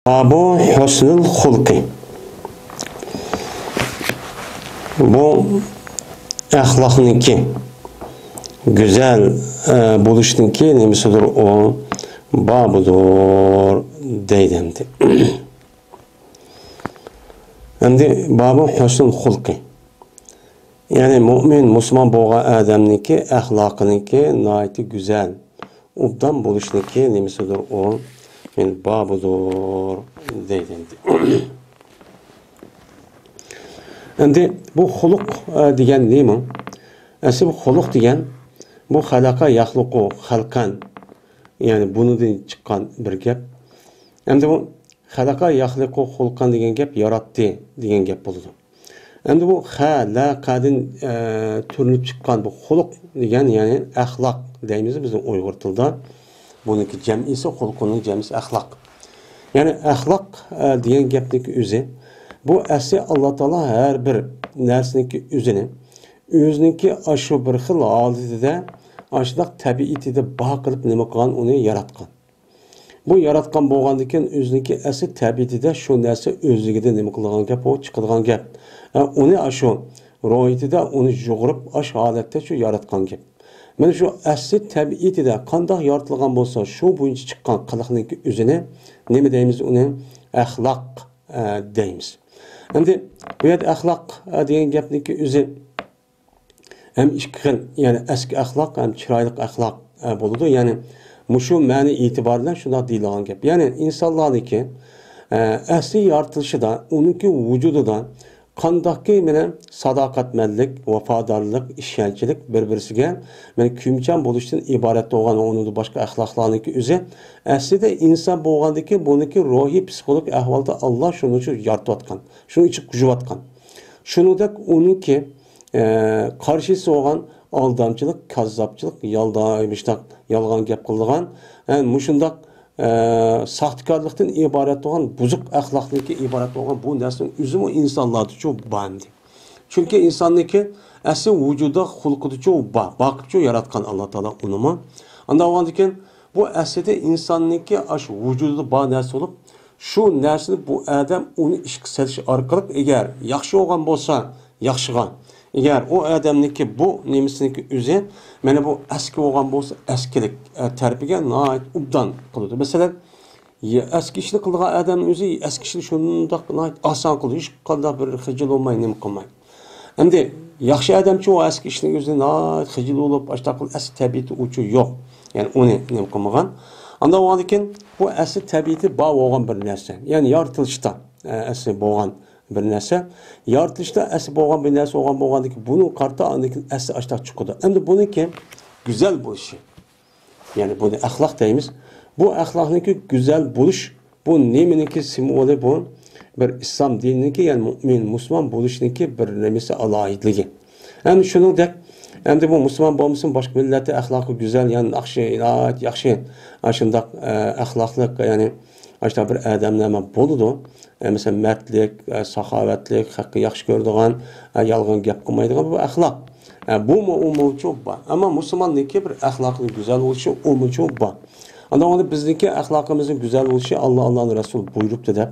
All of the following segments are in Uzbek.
Abu husnul hulqi. Bu ahlakniki, güzel buluşniki nemisidir o babudur deydimdi. Endi babu husnul hulqi. Yani mümin, Müslüman boğa adamniki, ahlakniki naiti güzel. Obdan buluşniki nemisidir o babudur deydimdi. Endi bu huluk degan nima? Asli bu huluk degan bu halaka yaxluqu halkan, yani bundan chiqqan bir gap. Endi bu halaka yaxluqu hulkan degan gap yaratdi degan gap bo'ladi. Endi bu halaqadan turinib chiqqan bu huluk degan, yani axloq deymiz bizning Uyg'ur tilida. Buniki jamisi hulqning jamisi axloq. Yani axloq degan gapniki o'zi bu asli Allah Taala her bir narsaniki o'ziniki aşu bir xil holatida, aşlaq tabiatida bağ qilib nima qilgan, uni yaratgan. Bu yaratgan bo'lgandan keyin o'ziniki asli tabiatida shu narsa o'zligida nima qilgan gap, o chiqadigan gap. Uni aşu ro'yitida uni jug'urib ash holatda shu yaratgan gap. Mana shu asli tabiatida qanday yaratilgan bo'lsa, shu bo'yicha chiqqan qiliqniki o'zini nima deymiz, uni axloq deymiz. Endi bu yerda axloq degan gapniki o'zi hem ikki xil, yani eski axloq hem chiroyli axloq bo'ladi. Yani mushu ma'ni e'tibordan shunday deyilgan gap. Yani insonlarniki asli yaratilishida, uniki vujudida qandaqki mana sadoqatmandlik, vafodorlik, ishonchlik bir-birisiga mana kuyimchan bo'lishdan iborat bo'lgan o'nida boshqa axloqlarniki o'zi aslida inson bo'lgandiki, buniki ruhiy psixologik ahvolda Alloh shuni uchun yaratayotgan, shuni uchun qujayotgan. Shuningdek uniki qarshisi bo'lgan aldamchilik, kazzobchilik, yolg'on gap qilgan, mushundaq saxtkorlikdan iborat bo'lgan buzuq axloqniki iborat bo'lgan bu narsa o'zimi insonlarda cho'p bandi. Chunki insonniki asli vujudi xulqida cho'p baqib yaratgan Alloh taolo unimi. Unda bo'lgandan bu aslida insonniki ash vujudida bor narsa bo'lib, shu narsani bu odam uni ishga solish orqali agar yaxshi bo'lgan bo'lsa, yaxshiga, agar o adamniki bu nemisniki o'zi mana bu eski bo'lgan bo'lsa, eskilik tarbiga nait ubdan qiladi. Masalan, eski ishni qilgan odam o'zi eski ishni shundoq nait oson qiladi, hech qanday bir xijil bo'lmay, nima qilmaydi. Endi yaxshi odamchi o eski ishni o'zi nait xijil bo'lib, ashta qilib asli tabiati uchu yo'q. Yani uni nima qilmagan. Anda o'g'andan bu asli tabiati bor bo'lgan bir narsa. Yani yaratilishda asli bo'lgan bir narsa, yaratılışda asli bo'lgan bir narsa bo'lgandiki, buni qarta andaki asli ashtaq chiqadi. Endi buniki güzel bo'lishi. Yani buni axloq deymiz. Bu axloqniki güzel bo'lish, bu neminiki simvoli, bu bir islom diniki, yani mu'min, musulmon bo'lishniki bir nimasi alohidligi. Endi shuningdek, endi bu musulmon bo'lmasin, boshqa millatning axloqi güzel, yani yaxshi, shundaq axloqlik, yani ashta bir odamlar bo'ladi. Mesela mertlik, sahavetlik, hakkı yaxshi ko'radigan, yolg'on gap qilmaydigan bu axloq. Bu mu çok var. Ama Müslümanniki bir axloqli güzel bo'lishi umumiy çok var. Onda bizniki axloqimizning güzel bo'lishi Allohning Rasul buyuribdi deb.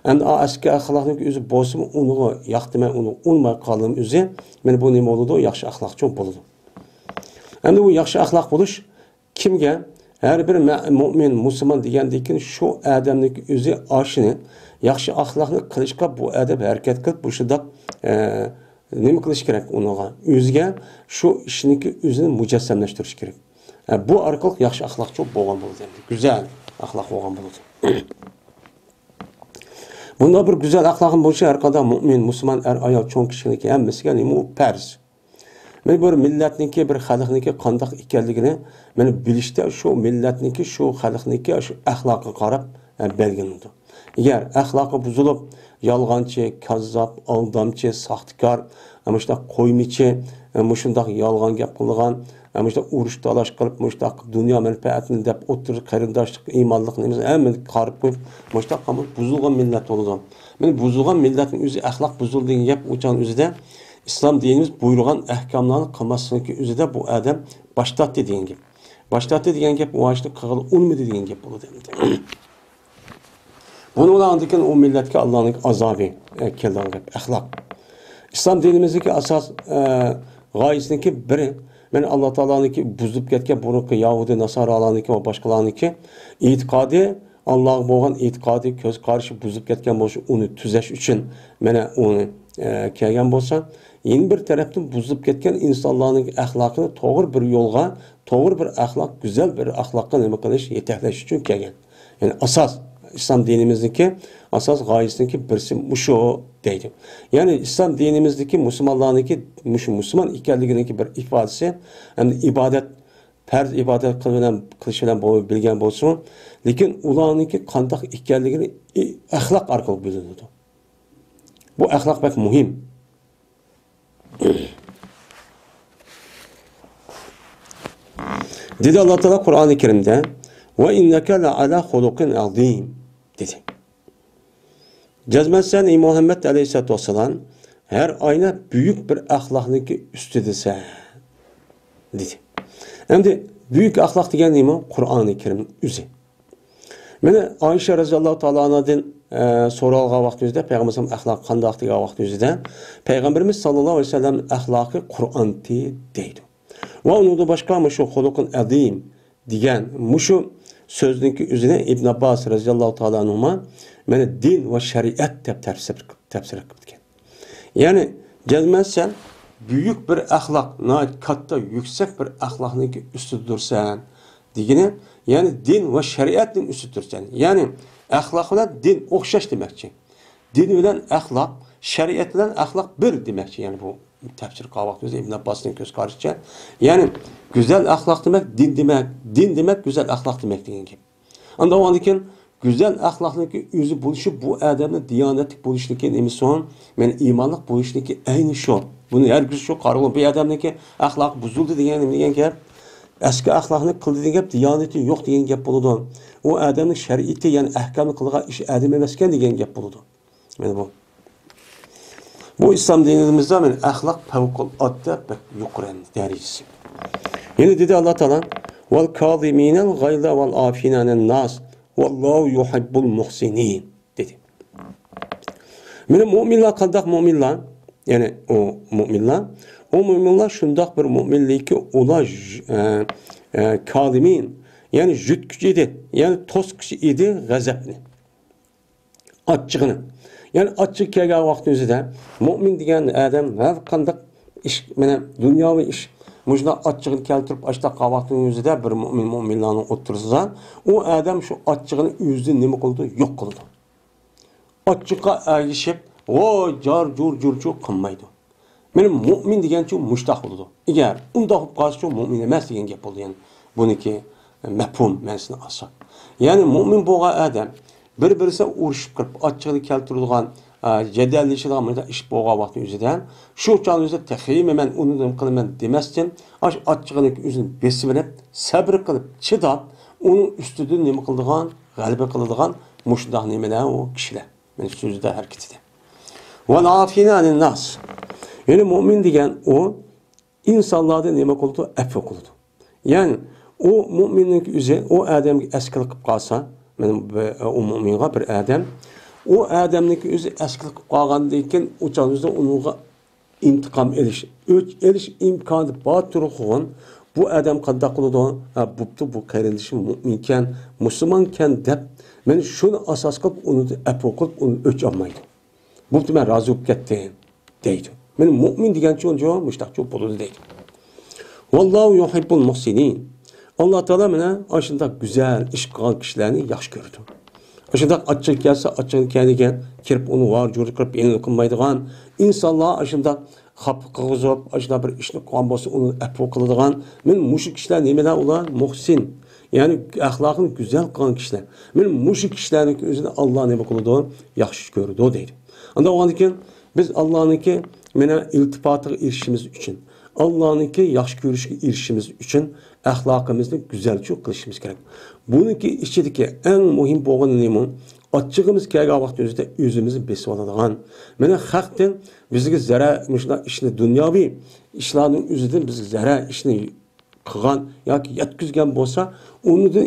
Endi eski axloqniki o'zi bo'lsa, uni yoqtimay, uni unmay qoldim o'zi. Mana bu nima bo'ladi? Yaxshi axloq çok bo'ladi. Endi bu yaxshi axloq bo'lish kimga? Her bir mümin, Müslüman degandan şu adamniki o'zi oshini yaxshi axloqni qilishga bu adab harakat qilib, bu shundoq nima qilish kerak uninga? O'ziga shu ishniki o'zini mujassamlashtirish kerak. Bu orqali yaxshi axloq cho'p bo'lgan bo'ladi. Güzel axloq bo'lgan bo'ladi. Bunda bir güzel axloqim bo'lishi har qanday mu'min, musulmon ayol, cho'ng kishiniki hammasiga nima farz. Men bir millatniki, bir xalqniki qandoq ekanligini meni bilishda shu millatniki, shu xalqniki shu axloqqa qarab belgilanadi. Eğer axloqi buzilib, yolg'onchi, kazzab, aldamchi, saxtkor, shunday qo'ymichi, shunday yolg'on gap qilgan, shunday urush talash qilib, shunday dunyo manfaatini deb o'tir qarindoshlik, iymonlik nimiz hammasini qarib qo'yib, shunday qilib buzilgan millat bo'ladi. Men buzilgan millatning o'zi axloq buzildigan gap o'chan o'zida islom dinimiz buyurgan ahkomlarni qilmaslikki o'zida bu odam boshlatdi degan gap. Boshlatdi degan gap o'shni qilib unmidi degan gap bo'ladi. Bunu olandıkken o milletke Allah'ın azabı kelden gap, ahlak. İslam dinimizdeki asas gayesindeki biri, ben Allah Teala'nınki buzulup ketken burunki Yahudi, Nasaralarınki ve başkalarınki itikadi, Allah'a boğan itikadi köz karşı buzulup ketken bolsa, onu tüzeş için mene onu kelgen bolsa, yeni bir taraftan buzulup ketken insanların ahlakını doğru bir yolga, doğru bir ahlak, güzel bir ahlakka nima qilish yetaklash için kelgen. Yani asas İslam dinimizdeki asas gayesindeki birisi muşu deydi. Yani İslam dinimizdeki Müslümanlarınki Müslüman ikenligindeki bir ifadesi, hem ibadet, farz ibadet kılış bilen bilgen bolsun, lekin ularınki qandaq ikenligini ahlak arkalı bilinadi. Bu ahlak pek muhim. Dedi Allah Teala Kur'an-ı Kerim'de ve inneke le ala hulukin azim dedi. Cezmezsen ey Muhammed Aleyhisselatü Vesselam her ayna büyük bir ahlaklıki üstüdese dedi. Hem de büyük ahlak degen neymi? Kur'an-ı Kerim'in üzü. Mene Ayşe Raziyallahu Teala anadan soralga vaxtımızda Peygamberimizin ahlakı qandaq degen vaxtımızda Peygamberimiz sallallahu aleyhi ve sellem ahlakı Kur'an-ti deydi. Ve onu da başka mı şu hulukun azim degen muşu sözünki üzerine İbn Abbas Raziyallahu Teala anhuma mene din ve şeriat deb tefsir etken. Yani cezmezsen büyük bir ahlak, katta yüksek bir ahlakınki üstüdürsen degine, yani din ve şeriatın üstüdürsen. Yani ahlak ile din okşaş demekçi. Din ile ahlak, şeriat ile ahlak bir demekçi. Yani bu tefsir kavaklısı İbn Abbas'ın göz karşıca. Yani güzel ahlak demek din demek, din demek güzel ahlak demek degan gibi. Anda o andikin güzel ahlaklıki yüzü buluşu bu adamın diyanetlik buluşliki emisyon, men imanlık buluşliki aynı şu. Bunu her gün şu karılı bir adamdaki ahlak bozuldu diyen gap, eski ahlakını kıldı diyen gap, diyaneti yok diyen gap buludu. O adamın şer'iti yani ahkamı kılga iş adam emesken diyen gap buludu. Yani bu. Bu İslam dinimizde men ahlak fevkalade yukarı derecesi. Yine dedi Allah Teala vel kâzimînel gayza vel âfînânen nâs vallahu yuhibbul muhsinin dedi. Benim müminler kandak müminler yani o müminler şundak bir müminlik ki ola kâzimin yani jütkücü idi yani toskıcı idi gazapni açığını. Yani açık kelgen vaxtımızda mümin degen adam her kandak iş mene dünyavi iş mujda açığını keltirip açta qavaxtımızda bir müminlerin otursa o adam şu açığını yüzü nima qildi yok qildi. Açıkqa ergişip o jar jur qilmaydi. Benim mümin degen şu muştaq bo'ldi. Eğer unda qilib qolsa mümin emas degan gap bo'ldi. Yani buniki mafhum ma'nosini olsak. Yani mümin bo'lgan adam bir-birisi urushib kirib açığını keltiradigan jadallashadigan ish bo'lgan vaqt o'zida shu chog'da o'zi taxim men uni nima qilaman demasdan açığını o'zini besib olib sabr qilib chidab uning ustidan nima qiladigan g'alaba qiladigan mushundaq nimalar o kishilar men so'zida harakatida vel afinan nas yani mümin degen o insanlarda nima qildi afv qildi yani o müminning o'zi o odamga askil qilib qolsa benim o müminga bir adam o adamniki o'zi askil qilib qolgandan keyin o'changizda unga intiqom elish imkoni bor turgan bu adam qanday qiladi bu qarindishim mu'minkan musulmonkan deb men shuni asos qilib uni afv qilib uni o'ch olmaydi bu men rozi bo'lib ketdim deydi men mu'min degan cho'njo mushtaqcho bo'ladi deydi vallohu yuhibbul muhsinin Allah Teala mene aşında güzel iş kılan kişilerini yaxşı gördü. Aşında açık gelse açık kendine kirip onu var juri kirip yeni kılmaydıgan insanlar aşında kapı kızıp aşında bir işini kılan bolsa onu afv kıladigan men muşu kişiler nemeler ular muhsin. Yani ahlakını güzel kılan kişiler. Men muşu kişilerin özünde Allah neme kıldı yaxşı gördü deydi. Anda o andan biz Allah'ınki mene iltifatı erişimiz için Allah'ınki yaxşı görüşü erişimiz için ahlakımızı güzelce kılışımız gerek. Bununki içindeki en mühim boğun neymi? Açığımız kelgen vaxtımızda özümüzü besip aladigan. Mene haktan bizge zara işini dünyavi işlerin özüden bizge zara işini qilgan yoki yetkazgan bo'lsa, unidan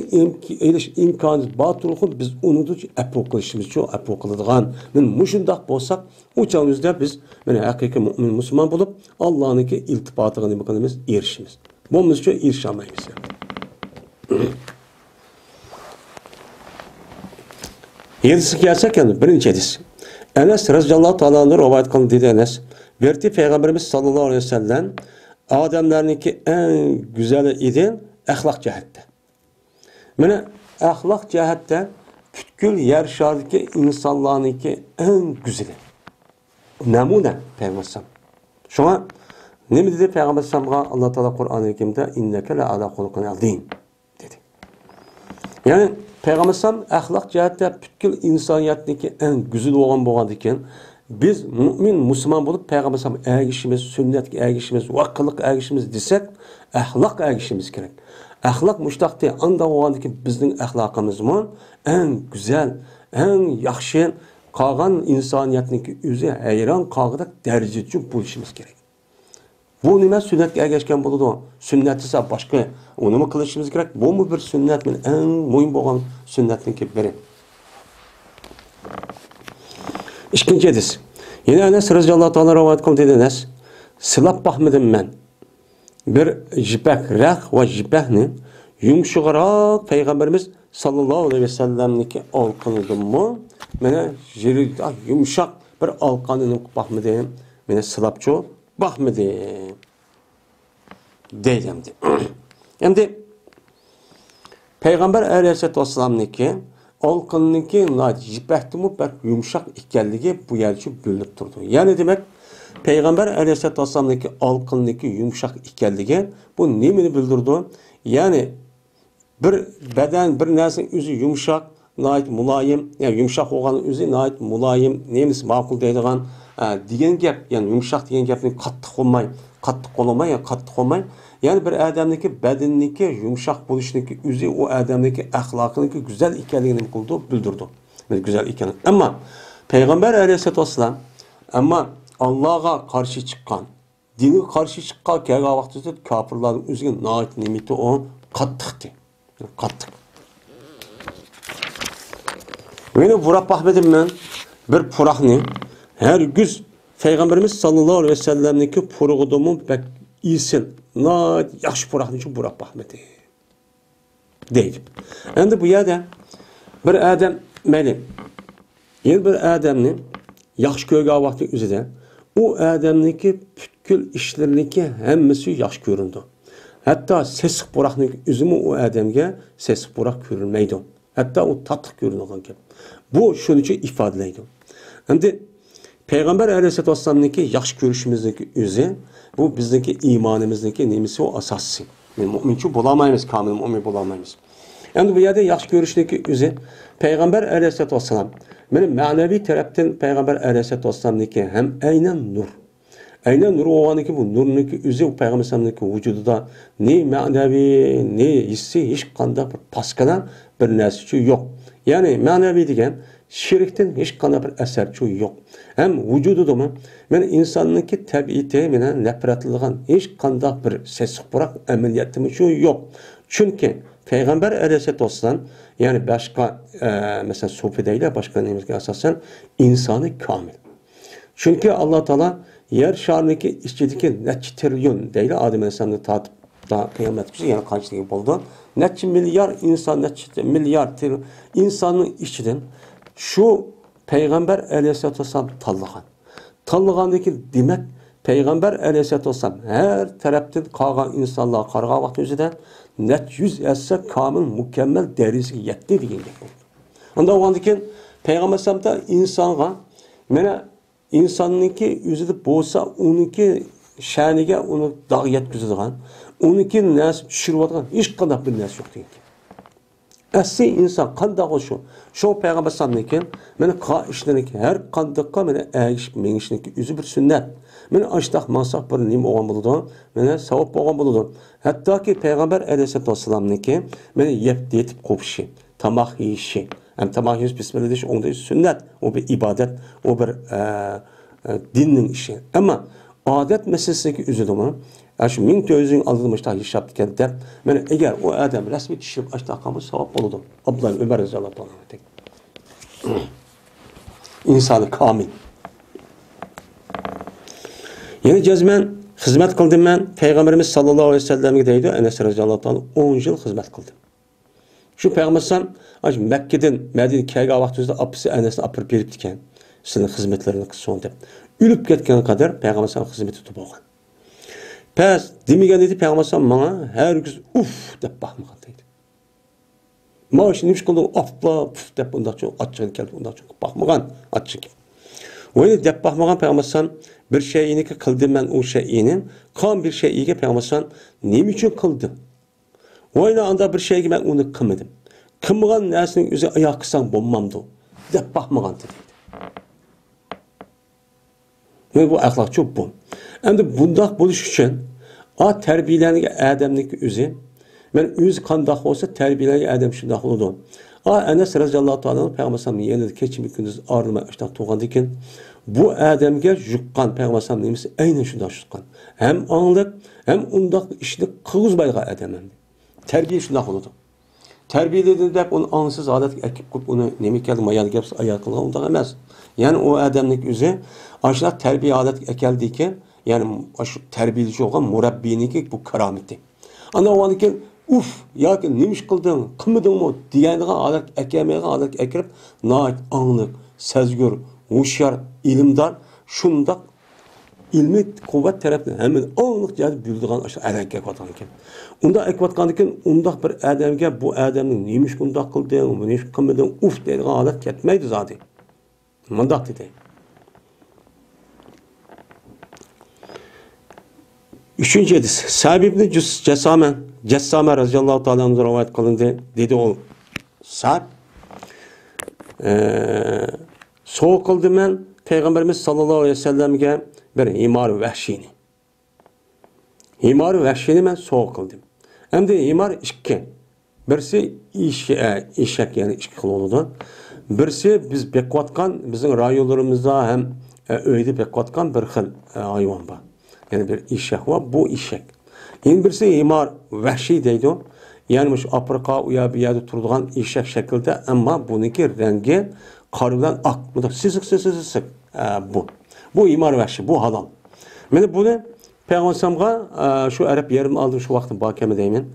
elish imkoniyat bor turib biz unidan apu qilishimiz uchun apu qiladigan. Men mushundoq bo'lsak, o'changizda biz mana haqiqiy mu'min musulmon bo'lib, Allohniki iltifotiga nima qilamiz? Erishimiz. Bo'lmasa uchun erisha olmaymiz. Yedisi kelsak endi birinchi hadis. Enes radhiyallohu ta'ala anhu rivoyat qildi dedi Enes. Berti Peygamberimiz sallallohu alayhi vasallam odamlarniki eng güzeli edi axloq jihatda. Mana axloq jihatda butkul yer sharidagi insonlarniki eng güzeli. Namuna Peygamber. Shuna nima dedi Peygamber sallallahu Alloh taolo Qur'oni Karimda innaka la ala xuluqin azim dedi. Yani Peygamber sallam axloq jihatda butkul insoniyatniki eng güzeli bo'lgan ekan, biz mu'min musulmon bo'lib Peygamber sallam ergishimiz, sunnatga ergishimiz, vaqtliq ergishimiz desak, axloq ergishimiz kerak. Axloq mushtaqti anda bo'lgandiki bizning axloqimizmi eng güzel, eng yaxshi qolgan insoniyatniki o'zi hayron qolg'idek darajada bo'lishimiz kerak. Bu nima sunnatga ergashgan bo'ladi? Sunnat esa boshqa, uni nima qilishimiz kerak? Bu bir sunnat, eng muhim bo'lgan sunnatniki biri. İkinci hadis. Yine Enes radhiyallohu ta'ala rivoyat qildi Enes. Silab baxmidim men. Bir jipak raq va jipakni yumshoqroq Peygamberimiz sallallohu alayhi vasallamniki olqinidimmi? Mana jirida yumshoq bir olqanini baxmidim. Meni silabcho baxmidim. Deydim. Endi Peygamber aleyhissalatu vesselamniki olqinniki jipakdimi bir yumshoq ekanligi bu yerda bilinib turdi. Ya'ni demak Peygamber aleyhissalatu vesselamniki olqinniki yumshoq ekanligi bu nimani bildirdi? Ya'ni bir badan bir narsa o'zi yumshoq, muloyim, ya'ni yumshoq bo'lgani o'zi muloyim, nemisi ma'qul deydigan degan gap, ya'ni yumshoq degan gapni qattiq qo'lmay, yani bir adamniki badanniki yumshoq bo'lishniki o'zi u adamniki axloqiniki go'zal ekanligini bildirdi. Go'zal ekan. Ammo Peygamber aleyhissalatu vesselam Allah'a qarshi chiqqan, dinga qarshi chiqqan kelgan vaqtida kofirlarning o'ziga noit nimati o qattiqdi. Qattiq. Meni burab baxmedim men bir puraqni her güz Peygamberimiz sallallahu aleyhi ve sellem'niki purğudumun bek iyisin. Yaxşı puraqni uchun burab baxmedi. Deydi. Endi bu yerda bir adam mayli bir adamni yaxshi ko'rgan vaqti o'zida u adamniki butkul ishlariniki hammasi yaxshi ko'rindi. Hatto sesiq puraqning o'zimi u adamga sesiq puraq ko'rinmaydi. Hatto u tatlı ko'rinadigan gap. Bu shuning uchun ifodalaydi. Endi Peygamber aleyhissalatu vesselam'niki yaxshi ko'rishimizdagi o'zi bu bizdeki imanimizdeki nemisi o asası. Yani müminçi bulamayız, kamil mümin bulamayız. Yani bu yerde yaxshi ko'rishniki o'zi Peygamber aleyhissalatu vesselam benim manevi taraftan Peygamber aleyhissalatu vesselam'niki hem aynen nur. Aynen nur olganiki bu nurniki o'zi o Peygamber aleyhissalatu vücudida ne manevi ne hissi hiç qanday bir paskana bir narsa yok. Yani manevi degan şirkten hiç qanday bir asarçı yok. Hem vücudu mu? Men insanınki tabiiti bilen nefretliğin hiç qanday bir sesiq puraq ameliyatı şu yok. Çünkü Peygamber aleyhissalatu vesselam yani başka mesela Sufi'deyle başka nemizge asasen insanı kamil. Çünkü Allah Teala yer şarındaki içindeki neçi trilyon değil Adem Aleyhisselam'ı tatıp da kıyamet günü yani kaçlığı buldu. Neçi milyar insan, neçi milyar trilyon insanın içinden şu Peygamber aleyhissalatu vesselam tanlığandaki demek Peygamber aleyhissalatu vesselam her taraftan qalğan insanlar qarğan vaxt özüdə net 100 esse kamil mükemmel dereceye yetti degan gap bo'ldi. Onda oğandikin Peygamber sallam da insonga mana insonniki o'zida bo'lsa uniki sha'niga uni dog' yetkazadigan, uniki nasib tushiradigan hech qanday bir narsa yo'q degan. Asli insan qanday şu? Şu Peygamber sallam'niki meni işleriki her qandoqqa meni ergishib mengishniki o'zi bir sunnat. Meni ashtaq mansaq bir nima bo'lgan bo'ladi, meni savob bo'lgan bo'ladi. Hattoki Peygamber aleyhissalatu vesselam'niki meni yetib qo'pishi, tamoq yeyishi, ham tamoq yeyish bismillah deyish onda sunnat, o bir ibadet, o bir dinning ishi. Ama odat meselesiga o'zidimi Şu 1400 yıl aldığım işte yaşap diken de. Yani eğer o adam resmi düşürüp açtı akamı sevap oldu. Abdullah Ömer radıyallahu anh. İnsanı kamil. Yani cezmen hizmet kıldım ben. Peygamberimiz sallallahu aleyhi ve sellem'e deydi. Enes radıyallahu anh 10 yıl hizmet kıldım. Şu Peygamberimiz Mekke'den Medine'ye kelgen vaxtında apısı Enes'ini apırıp berip diken. Senin hizmetlerini kısın dep. Ülüp ketken kadar Peygamberimiz hizmeti tutup olgan. Pes demigen dedi Peygamberimiz bana her gün uf dep bakmagan deydi. Maaşı neymiş kıldı afla puf dep ondan çok açık geldi ondan çok bakmagan açık. Öyle dep bakmagan Peygamberimiz bir şeyini ki kıldım ben o şeyinin kan bir şeyi Peygamberimiz ne için kıldım? Öyle anda bir şeyi ben onu kılmadım. Kılmagan nersinin üzerine ayak kısan bulmamdı. Dep bakmagan dedi. Ve bu ahlak çok bu. Endi bundak buluş için a terbiyelenen adamlık üzü men öz kandak olsa terbiyelenen adam şundak oldu. A Enes radıyallahu anhu Peygamberimiz yerinde keçimi gündüz ağrıma işte tuğandikin bu adamga juqqan Peygamberimiz nemisi aynen şundak juqqan. Hem anlık hem undak işini kılgızbayga adam hem. Terbiye şundak oldu. Terbiyeledi de onu ansız adet ekip kup onu nemi geldi mayal gelip ayağı kılgan ondan emez. Yani o adamlık üzü aşağı terbiye adet ekeldiyken yani şu terbiyelici olan murabbiyiniki bu karameti. Ana o anki uf ya ki nemiş kıldın kılmadın mı diyenine adet ekemeye adet ekirip naat anlık sezgür hoşyar ilimdar şundak ilmi kuvvet tarafından hemen anlık cihaz büyüdüğün aşağı adet ekvatkanken. Onda ekvatkanken onda bir adamga bu adamın nemiş bundak kıldın nemiş kılmadın uf dediğin adet ketmeydi zaten. Mandak dedi. Üçüncü hadis. Sa'b ibn Cessame radıyallahu ta'ala anhu rivayet kılındı. Dedi o Sa'b soğuk kıldı men Peygamberimiz sallallahu aleyhi ve sellem'e bir himar vahşini. Himar vahşini men soğuk kıldım. Hem de himar iki. Birisi eşek yani iki kıl oldu. Birisi biz bekvatkan bizim rayonlarımızda hem öyle bekvatkan bir xil hayvan var. Yani bir eşek var. Bu eşek. Yine birisi himar vahşi deydi o. Yani şu Afrika uya bir yerde turduğun eşek şekilde ama bununki rengi karıdan ak. Bu da sısık bu. Bu himar vahşi. Bu halal. Ben bunu Peygamber'e şu Arap yerimi aldım şu vaktin bakeme deyimin.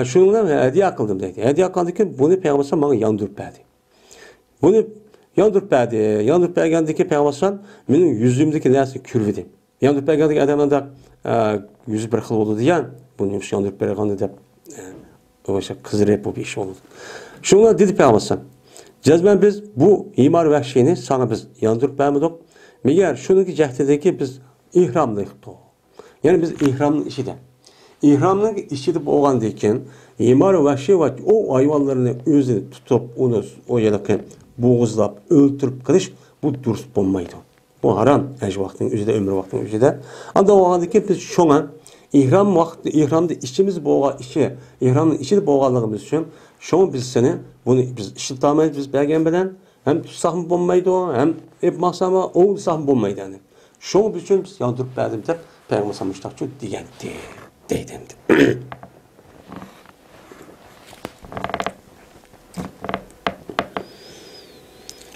Şununla hediye kıldım deydi. Hediye kıldıkken bunu Peygamber bana yandırıp verdi. Bunu yandırıp verdi. Yandırıp vergendeki Peygamber benim yüzümdeki neresi kürvedi. Yandırıp vergendeki adamın da yüzü bir xil oldu diyen bunu yandırıp vergendi de o şey kızırıp bu bir iş oldu. Şununla dedi Peygamber cezmen biz bu himar vahşini sana biz yandırıp vermedik. Meğer şununki cehdedeki biz ihramlıyık. Yani biz ihramın işi İhramın işi de olan deyken himar vahşi var o hayvanlarını özünü tutup onu o yerdeki boğuzlap, öldürüp kılış bu dürüst olmaydı. Bu haram vaktin özüde ömrü vaktin özüde. Anda o andaki biz şuna ihram vakti ihramda işimiz boğa işi ihramın işi de boğalığımız için şunu biz seni bunu biz işletamayız biz peygamberden hem tutsam olmaydı hem yapmasama o tutsam olmaydı yani. Şunu biz için biz yandırıp verdim de peygamber samıştakçı diyendi. Deydim.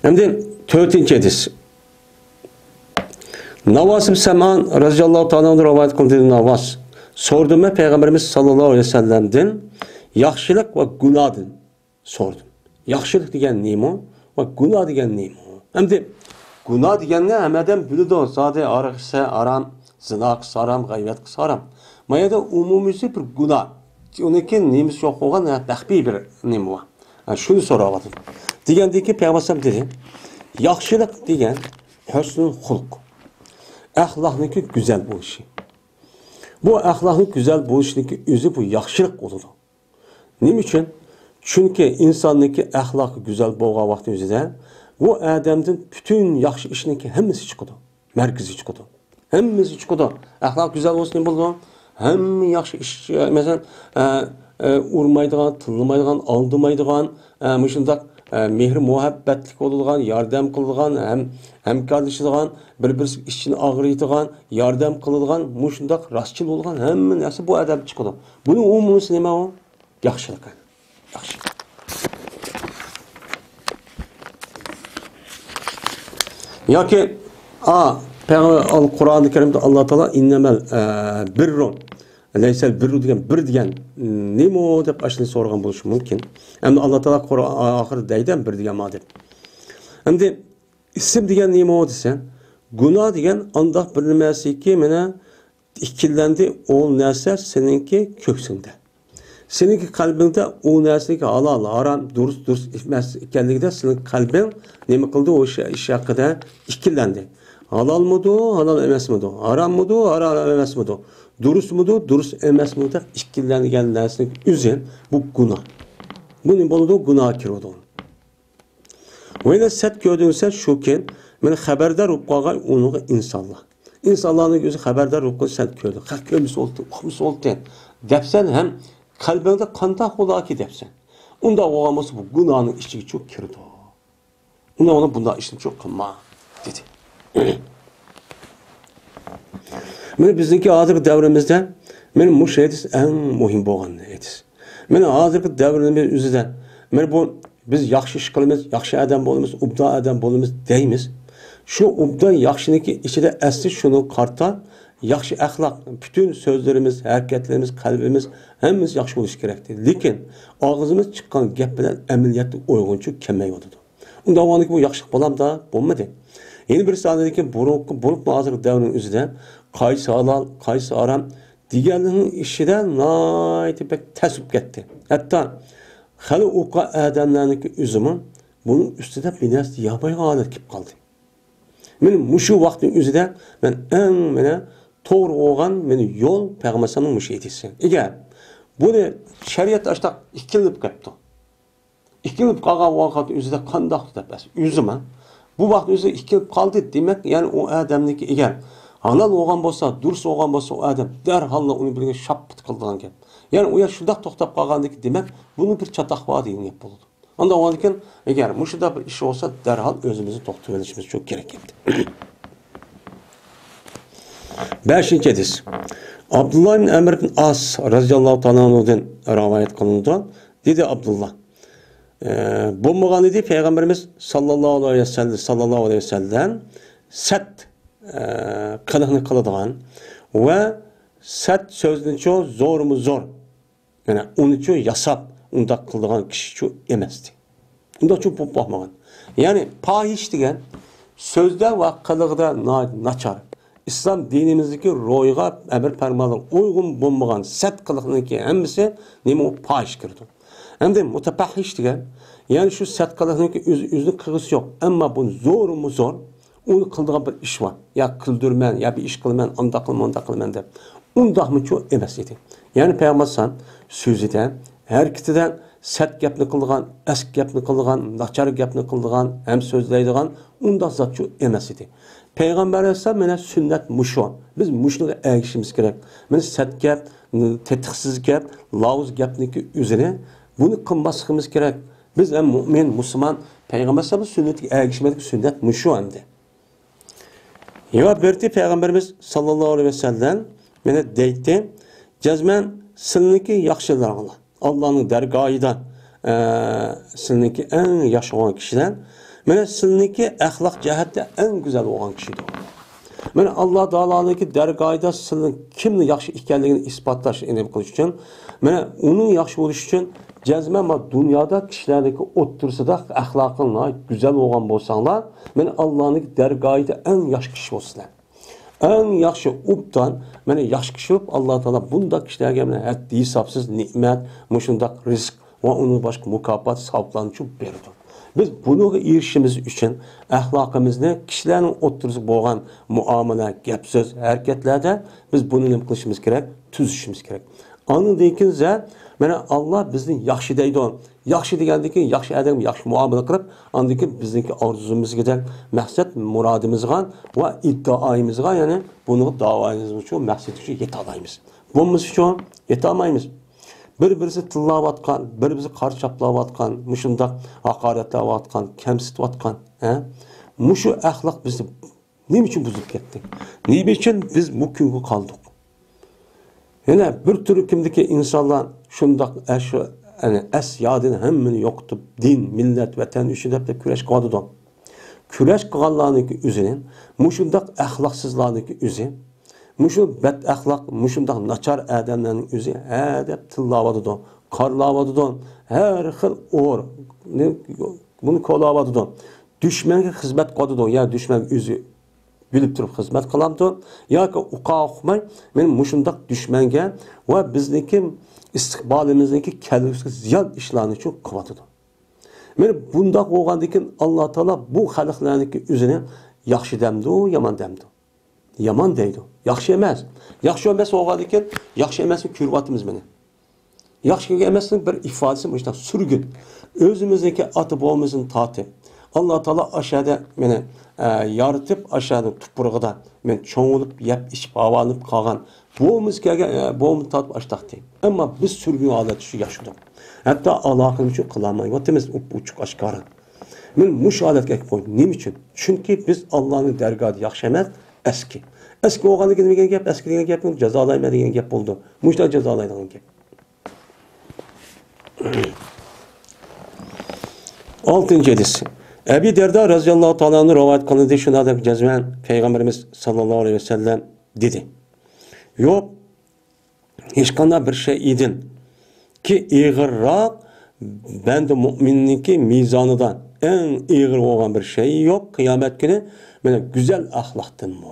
Hem de 4. hadis. Navas ibn Seman radıyallahu ta'ala rivayet kıldığı Navas sordum ben Peygamberimiz sallallahu aleyhi ve sellem'den yaxşılık ve günahdan sordum. Yaxşılık degen neymi ve günah degen neymi? Hem de günah degen ne? Hemeden bildi zade arıqsa aram, zina haram, gayret haram. Mayada umumisi bir günah. Onunki neyimiz yok olan tahbi bir neymi var. Yani şunu soramadım. Degендeki Peygamber dedi. Yaxşılık degen husnul hulk. Ahlakniki güzel bu işi. Bu ahlakın güzel bu işinki özü bu yaxşılık olur. Ne için? Çünkü insanniki ahlakı güzel boğaz vakti özüde bu adamın bütün yaxşı işinki hemmisi çıkıdı. Merkezi çıkıdı. Hemmisi çıkıdı. Ahlak güzel olsun ne buldu? Hem yaxşı iş mesela urmaydigan, tılmaydigan, aldımaydigan, müşündak mehr muhabbetlik olulgan, yordam qilgan, hamkorlashadigan, bir-birisi ishini og'riydigan, yordam qiladigan, mushundaq rostchil bo'lgan hamma narsa bu odam chiqadi. Buni umumisi nima u? Yaxshilik. Yaxshi. Yoki Qur'oni Karimda Alloh taolo innamal birru laysal birru degan nima deb ashuni so'ragan bo'lishi mumkin. Endi Alloh taolo Qur'on oxirida deydi bir degan ma deb. Endi ism degan nima desa, gunoh degan andoq bir nimasiki mana ikkilandi o narsa seninki ko'ksingda. Seninki qalbingda o narsaga halol, harom, durust emas ekanligida sening qalbing nima qildi o'sha ish haqida ikkilandi. Halolmidi, halol emasmidi? Harommidi, harom emasmidi? Durustmidi, durust emasmidi? Ikkillangan narsaning o'zi bu gunoh. Buni bo'ladi, gunoh kiradi. Ve set gördüğünse şu ki, men haberdar olup qolgan unuğa insonlar. İnsanların gözü haberdar olup set gördü. Hak görmüş oldu, okumuş oldu. Depsen hem kalbinde qandaq ola ki depsen. Unda oğaması bu günahın içine çok kirdi. Ona bunda işini çok kılma dedi. Meni bizdeki hazırki devrimizde benim bu şeydis en muhim bo'lgan edis. Meni hazırki devrimizde üzüden bu biz yaxshi ish qilamiz, yaxshi odam bo'lamiz, ubda odam bo'lamiz deymiz. Şu ubda yaxshiniki ichida asli shuni qarta yaxshi axloq, bütün sözlerimiz, hareketlerimiz, kalbimiz hammamiz yaxshi bo'lishi kerakdi. Lekin og'zimiz chiqqan gap bilan amaliyotda uyg'unchuk kelmaydi. Unda o'g'onlik bu yaxshi bo'lamda bo'lmadi. Yeni bir sanadaki buruk hazır devrin üzerinde qaysi halal, qaysi haram deganning ishidan nayt pek tasib ketdi. Hatta hali uqa adamlarniki üzümü bunun üstüde bir narsa yapay holat kelib qoldi. Men mushu vaqtning o'zida men eng meni to'g'ri bo'lgan meni yo'l payg'ambarning mushi etisi. Agar buni shariat ashta ikkilinib ketdi. İkkilinib qolgan vaqt o'zida qandoq deb o'zima bu vaqt o'zi ikkilinib qoldi demak, ya'ni o odamniki agar halal bo'lgan bo'lsa, durust bo'lgan bo'lsa, o odam darhol uni birga shapit qildigan gap. Yani o şundaq to'xtab qolgandiki demak, buni bir chatoq bor degan gap bo'ladi. Onda o'ndan agar mushunda bir ish olsa, darhol o'zimizni to'xtatib olishimiz çok kerak edi. 5-chi hadis. Abdullah ibn Amr ibn As radhiyallohu ta'ala anhudan rivoyat qilindi. Dedi Abdullah. Bo'lmagan edi Peygamberimiz sallallohu aleyhi ve sellem sat qiliqni qiladigan va sat so'zni zo'rmi zo'r. Yani onu çoğu yasap, unda kıldıgan kişi çoğu emezdi. Unda çoğu bakmagan. Yani pahiş diyen sözde ve kılıqda naçar. İslam dinimizdeki royga emir fermanlar uygun bulmagan set kılıqındaki hemisi neymi o pahiş girdi. Hem de mutapahiş diyen yani şu set kılıqındaki yüzünün kırgısı yok. Ama bu zor mu zor onu kıldıgan bir iş var. Ya kıldırmen ya bir iş kılmen, anda kılmen de. Unda mı çoğu emezdi. Yani Peygamber sözüden, hareketinden sert gapni qilgan, eski gapni qilgan, nachar gapni qilgan, hem so'zlaydigan unda zot shu emas edi. Payg'ambar alayhisalom mana sunnat mushu. Biz mushunga ergishimiz kerak. Mana sert gap, tetiqsiz gap, lavuz gapniki o'zini buni qilmasligimiz kerak. Biz ham mu'min, musulmon Payg'ambar alayhisalom sunnatiga ergishmadik, sunnat mushu endi. Javob berdi Payg'ambarimiz sallallohu alayhi vasallam mana deydi, jazman sizniki yaxshilarlar. Allah'ın dergahida sizniki en yaxshi olan kişiden mana sizniki ahlak cihette en güzel olan kişidir. Mana Allah Teala'nınki dergahida sizin kimni yaxshi ekanligini isbotlash endi qilish uchun mana uning yaxshi bo'lishi uchun jazman va dunyoda kishilardagi o'ttirsida axloqing güzel olan bo'lsanglar, mana Allah'nınki dergahida en yaxshi kishi bo'lsizlar. En yaxshi ubdan mana yaxshi kishi bo'lib Alloh taolo bunda kishilarga mana haddi hisobsiz ne'mat, mushundaq rizq va uni boshqa mukofot savoblarni berdi. Biz bunaga erishishimiz uchun axloqimizni kishilarning o'ttirib bo'lgan muomala, gap so'z, harakatlarda biz buni nima qilishimiz kerak? Tuzishimiz kerak. Anıdaki mana Allah bizni yaxshi deydi. Yaxshi degandiki yaxshi odam yaxshi muomala qilib, andiki bizniki orzumizga, maqsad murodimizga va iddaoimizga, ya'ni buni da'voimiz uchun maqsad uchun yeta olamiz. Bunimiz uchun yeta olmaymiz. bir-birisi tillayotgan, bir-birisi qarshi chaplayotgan, mushundaq haqoratlayotgan, kamsitayotgan, mushu axloq bizni nima uchun buzib ketdi? Nima uchun biz bu kunga qoldik? Yana bir tür kimdiki insonlar shundaq shu asyodini hammani yo'qotib, din, millat, vatan uchun deb kurash qiladi. Kurash qilganlarning o'zining mushundaq axloqsizlarning o'zi, mushu bad axloq, mushundaq nachar odamlarning o'zi deb tillayotdi, qarlayotdi, har xil buni qo'llayotdi. Düşmanga xizmat qiladi, ya düşman o'zi bilib turib xizmat qilamdi, yoki uqoqmay men mushundaq düşmanga va bizniki istiqbolimizniki kelgusi ziyon ishlarni uchun qilyapti. Men bundoq bo'lgandan keyin Alloh taolo bu xalqlarniki o'zini yaxshi demdi, yomon demdi. Yomon deydi. Yaxshi emas. Yaxshi emas bo'lgandan keyin yaxshi emasni ko'ryapmiz meni. Yaxshi emasning bir ifodasi mushundaq surgun. O'zimizniki oti bo'lmasini tatib. Allah Teala aşağıda beni yaratıp aşağıda tuprağıda men çoğulup yap içip havalanıp kalgan boğumuz tatıp açtık deyim. Ama biz sürgün alet şu yaşadık. Hatta Allah'ın için kılamayı vatimiz uçuk aşkarı. Men muş aletke koydum. Nim için? Çünkü biz Allah'ın dergahı yakşemez eski. Eski oğanı gidin gap, eski diyen gap cezalaymayan gap oldu. Muşlar cezalaymayan gap. 6. hadis. Ebu Derda radıyallahu ta'ala'nın rivayet kılındığı şuna da cezmen Peygamberimiz sallallahu aleyhi ve sellem dedi. Yok, hiç kanda bir şey idin ki iğirrak ben de müminninki mizanıdan en iğir olan bir şey yok. Kıyamet günü böyle güzel ahlaktın mı?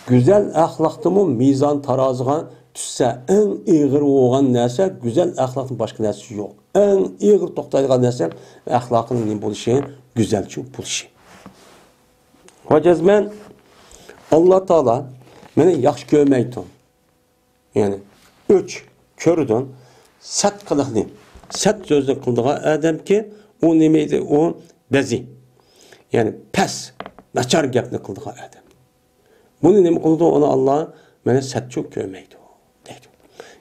Güzel ahlaktın mı mizan tarazıgan düşse en iğir olan neyse güzel ahlaktın başka neyse yok. En iğir toktaydıgan neyse ahlakının ne buluşu güzel çünkü buluşu. Hocazmen Allah Teala beni yaxşı görmeydi. Yani üç kördün sat kılıqını sat sözde kıldığı adam ki o nemeydi o bezi. Yani pes načar gapni kıldığı adam. Bunu neme kıldı onu Allah beni sat çok görmeydi.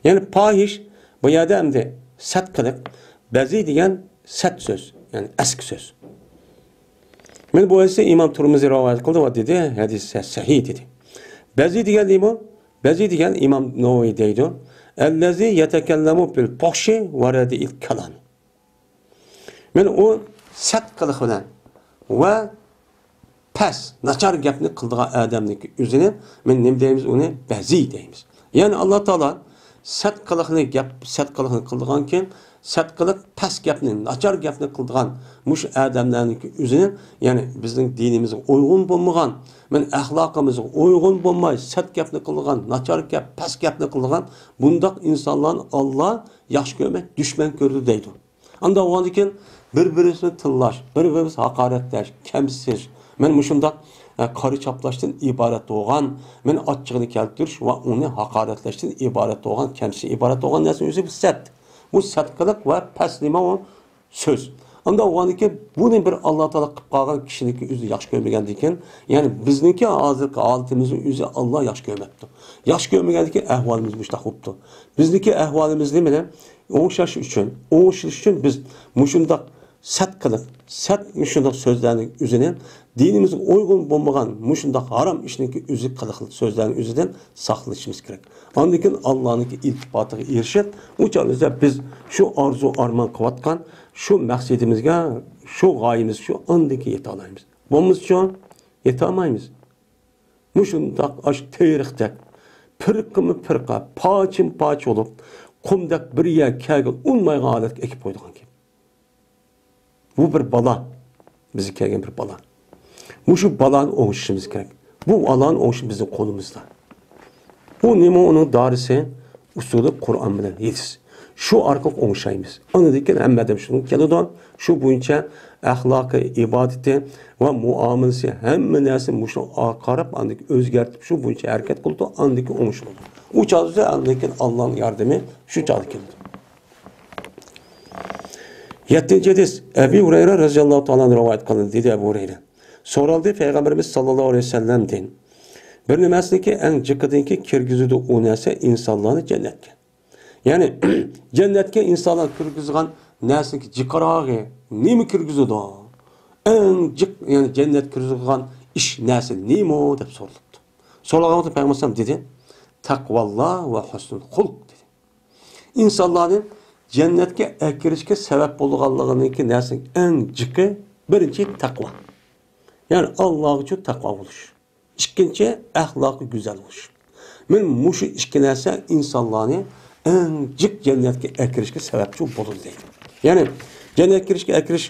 Yani pahiş bu adam de sat kılık bezi diyen sat söz. Yani eski söz. Men bu ise İmam Tirmizi rivayet kıldı ve dedi hadis sahih dedi. Bezi diyen imam, bezi diyen İmam Nevevi deydi. Ellezî yetekellemu bil fuhşi ve redi'il kelam. Men o sat kılık bilen ve pes, načar gapni kıldığı adamniki üzerine men ne deyimiz onu bezi deyimiz. Yani Allah Teala sat kılıqını kıldığan ki sat kılık pes gapni, načar gapni kıldığan muş adamlarniki üzerine yani bizim dinimize uygun bulmagan, men ahlakımıza uygun bulmay sat gapni kıldığan, načar gap, pes gapni kıldığan bundak insanların Allah yaxşı görmek, düşman gördü deydi. Anda o andikin bir-birisini tıllaş, bir-birisi hakaretleş, kemsiz. Men muşundaq qarı çaplaşdan ibaret olgan, men açığını keltiriş ve onu hakaretleşten ibaret olgan, kemsiz ibaret olgan nesin özü bu sat. Bu satkılık ve peslime o söz. Anda o andikin bunu bir Allah Teala qıp qalgan kişininki özü yaxşı görmegendikin, yani bizninki hazırki halatımızın özü Allah yaxşı görmepti. Yaxşı görmegendikin ahvalimiz muştaq oluptu. Bizniki ahvalimiz ne bilen? Oğuşlaş üçün biz muşundaq sat kılıp, sat muşundaq sözlerinin üzerine dinimizin uygun bulmagan muşundaq haram işinki üzü kılıqlı sözlerinin üzerinden saklaşmamız gerek. Andikin Allah'ın iltifatı erişet, uçağımızda biz şu arzu arman kıvatkan, şu maksidimizge, şu gayemiz, şu andaki yete alayımız. Bunumuz şu an yete almayımız. Muşundaq aşk teyriktek, pırkımı pırka, paçın paç olup, kumdak bir yer kegil unmaygan adet ekip koyduğun gibi. Bu bir bala. Bizi kelgen bir bala. Bu şu balanı oğuşumuz gerek. Bu alan oğuşum bizim kolumuzda. Bu nime onun darisi usulü Kur'an bilen yetiz. Şu arkalık oğuşayımız. Anladıkken emmedem şunu kelidon. Şu boyunca ahlakı, ibadeti ve muamelesi hem nesi muşu akarıp andık özgertip şu boyunca hareket kıldı. Andık oğuş oldu. Bu çalışı andıkken Allah'ın yardımı şu çalışı kelidi. 7. hadis Ebu Hureyre radıyallahu ta'ala rivayet kılındı dedi Ebu Hureyre. Soraldı Peygamberimiz sallallahu aleyhi ve sellem'den. Bir nimesindeki en cıkıdınki kirgizüdü o nese insanlarını cennetken. Ya'ni jannatga insonlar kirgizgan narsaki jiqarog'i nima kirgizadi? Eng jiq, ya'ni jannat kirgizgan ish narsa nima deb so'ralibdi. So'raganda Payg'ambar dedi: "Taqvalloh va husnul xulq" dedi. İnsanların cennetke kirishga sabab bo'lganliginiki narsa eng jiqi birinchi taqvo. Yani Allah uchun taqvo bo'lish. Ikkinchi axloqi go'zal bo'lish. Men mushu ikki narsa insonlarni eng jiq jannatga kirishga sababchi bo'ladi deydi. Yani cennetga kirish